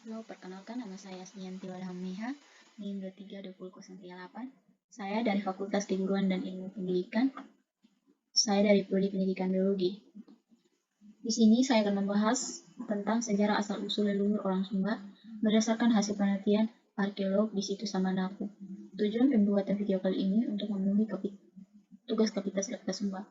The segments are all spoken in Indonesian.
Halo, perkenalkan nama saya Snianti Wadahmeha, NIM 232038. Saya dari Fakultas Keguruan dan Ilmu Pendidikan. Saya dari Prodi Pendidikan Biologi. Di sini saya akan membahas tentang sejarah asal-usul leluhur orang Sumba berdasarkan hasil penelitian arkeolog di situs Samanapu. Tujuan pembuatan video kali ini untuk memenuhi tugas Kapitas Lepta Sumba.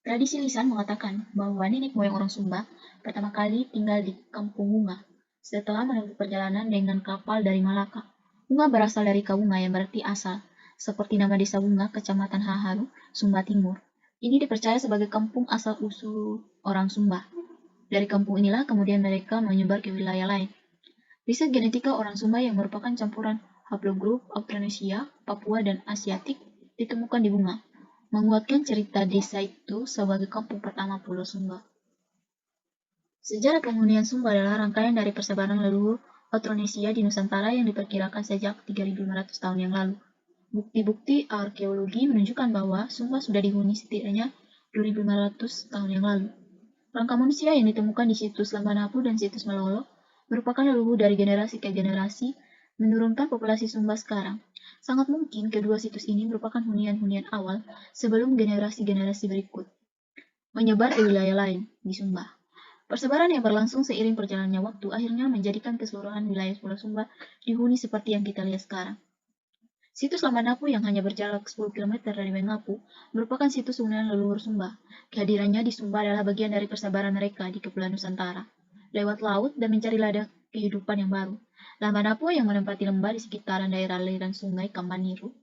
Tradisi lisan mengatakan bahwa nenek moyang orang Sumba pertama kali tinggal di Kampung Bunga setelah menempuh perjalanan dengan kapal dari Malaka. Bunga berasal dari Kabunga yang berarti asal, seperti nama desa Bunga, Kecamatan Haharu, Sumba Timur. Ini dipercaya sebagai kampung asal-usul orang Sumba. Dari kampung inilah kemudian mereka menyebar ke wilayah lain. Riset genetika orang Sumba yang merupakan campuran haplogroup Austronesia, Papua, dan Asiatik ditemukan di Bunga, menguatkan cerita desa itu sebagai kampung pertama Pulau Sumba. Sejarah penghunian Sumba adalah rangkaian dari persebaran leluhur Austronesia di Nusantara yang diperkirakan sejak 3.500 tahun yang lalu. Bukti-bukti arkeologi menunjukkan bahwa Sumba sudah dihuni setidaknya 2.500 tahun yang lalu. Rangka manusia yang ditemukan di situs Lambanapu dan situs Melolo merupakan leluhur dari generasi ke generasi, menurunkan populasi Sumba sekarang. Sangat mungkin kedua situs ini merupakan hunian-hunian awal sebelum generasi-generasi berikut menyebar ke wilayah lain di Sumba. Persebaran yang berlangsung seiring perjalannya waktu akhirnya menjadikan keseluruhan wilayah Pulau Sumba dihuni seperti yang kita lihat sekarang. Situs Lambanapu yang hanya berjarak 10 km dari Mengapu merupakan situs hunian leluhur Sumba. Kehadirannya di Sumba adalah bagian dari persebaran mereka di Kepulauan Nusantara, lewat laut dan mencari ladang kehidupan yang baru. Lambanapu yang menempati lembah di sekitaran daerah aliran sungai Kamaniru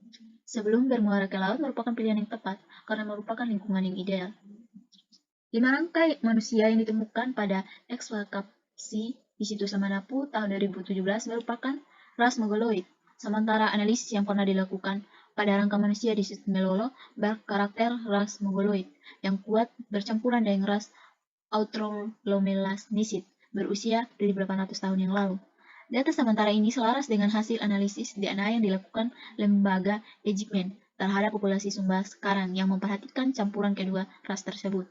sebelum bermuara ke laut merupakan pilihan yang tepat karena merupakan lingkungan yang ideal. 5 rangkai manusia yang ditemukan pada ekskavasi di situs Lambanapu tahun 2017 merupakan ras Mongoloid, sementara analisis yang pernah dilakukan pada rangka manusia di situs Melolo berkarakter ras Mongoloid yang kuat bercampuran dengan ras Australomelanesid berusia 1.800 tahun yang lalu. Data sementara ini selaras dengan hasil analisis DNA yang dilakukan lembaga Ejipmen terhadap populasi Sumba sekarang yang memperhatikan campuran kedua ras tersebut.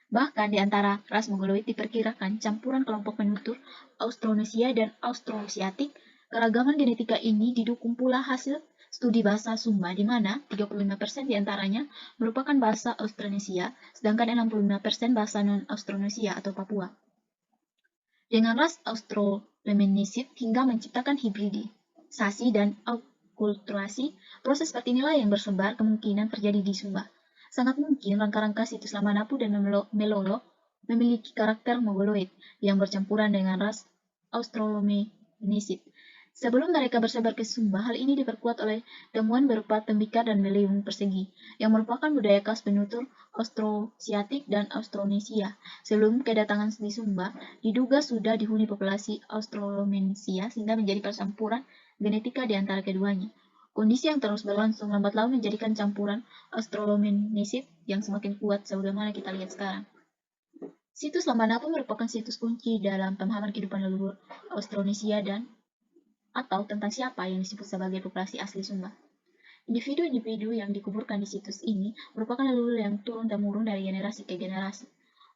Bahkan di antara ras Mongoloid diperkirakan campuran kelompok penutur Austronesia dan Austroasiatik. Keragaman genetika ini didukung pula hasil studi bahasa Sumba di mana 35% diantaranya merupakan bahasa Austronesia, sedangkan 65% bahasa non-Austronesia atau Papua. Dengan ras Australomenisid hingga menciptakan hibridisasi dan akulturasi, proses seperti inilah yang bersebar kemungkinan terjadi di Sumba. Sangat mungkin rangka-rangka situs Lambanapu dan Melolo memiliki karakter Mongoloid yang bercampuran dengan ras Australomenisid. Sebelum mereka bersebar ke Sumba, hal ini diperkuat oleh temuan berupa tembikar dan meliung persegi, yang merupakan budaya khas penutur Austroasiatik dan Austronesia. Sebelum kedatangan di Sumba, diduga sudah dihuni populasi Australomenesia sehingga menjadi percampuran genetika di antara keduanya. Kondisi yang terus berlangsung lambat laun menjadikan campuran Australomenisid yang semakin kuat sebagaimana kita lihat sekarang. Situs Lambanapu merupakan situs kunci dalam pemahaman kehidupan leluhur Austronesia dan atau tentang siapa yang disebut sebagai populasi asli Sumba. Individu-individu yang dikuburkan di situs ini merupakan leluhur yang turun-temurun dari generasi ke generasi.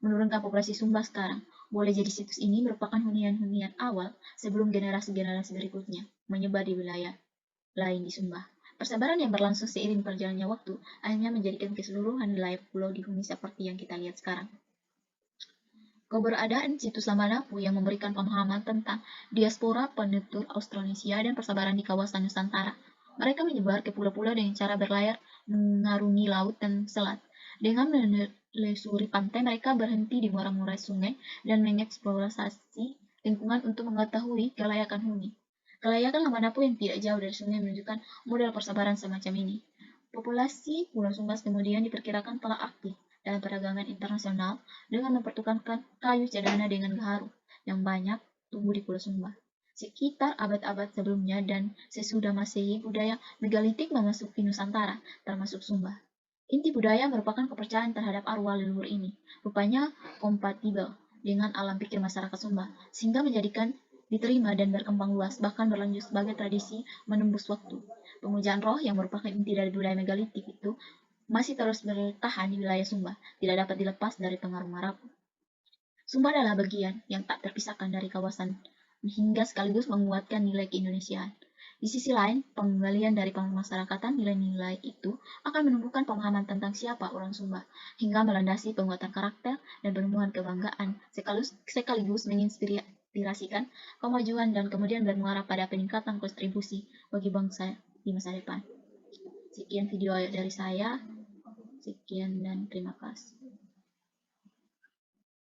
Menurunkan populasi Sumba sekarang, boleh jadi situs ini merupakan hunian-hunian awal sebelum generasi-generasi berikutnya menyebar di wilayah lain di Sumba. Persebaran yang berlangsung seiring perjalannya waktu akhirnya menjadikan keseluruhan wilayah pulau dihuni seperti yang kita lihat sekarang. Keberadaan situs Lambanapu yang memberikan pemahaman tentang diaspora penutur Austronesia dan persebaran di kawasan Nusantara. Mereka menyebar ke pulau-pulau dengan cara berlayar mengarungi laut dan selat. Dengan menelusuri pantai, mereka berhenti di muara-muara sungai dan mengeksplorasi lingkungan untuk mengetahui kelayakan huni. Kelayakan Lambanapu yang tidak jauh dari sungai menunjukkan model persebaran semacam ini. Populasi Pulau Sumba kemudian diperkirakan telah aktif dalam perdagangan internasional dengan mempertukarkan kayu cendana dengan gaharu yang banyak tumbuh di Pulau Sumba. Sekitar abad-abad sebelumnya dan sesudah Masehi, budaya megalitik memasuki Nusantara, termasuk Sumba. Inti budaya merupakan kepercayaan terhadap arwah leluhur ini. Rupanya kompatibel dengan alam pikir masyarakat Sumba, sehingga menjadikan diterima dan berkembang luas, bahkan berlanjut sebagai tradisi menembus waktu. Pemujaan roh yang merupakan inti dari budaya megalitik itu masih terus bertahan di wilayah Sumba, tidak dapat dilepas dari pengaruh Marapu. Sumba adalah bagian yang tak terpisahkan dari kawasan hingga sekaligus menguatkan nilai keindonesiaan. Di sisi lain, penggalian dari pemasarakatan nilai-nilai itu akan menumbuhkan pemahaman tentang siapa orang Sumba, hingga melandasi penguatan karakter dan penemuan kebanggaan, sekaligus menginspirasikan kemajuan dan kemudian bermuara pada peningkatan kontribusi bagi bangsa di masa depan. Sekian video dari saya, sekian dan terima kasih.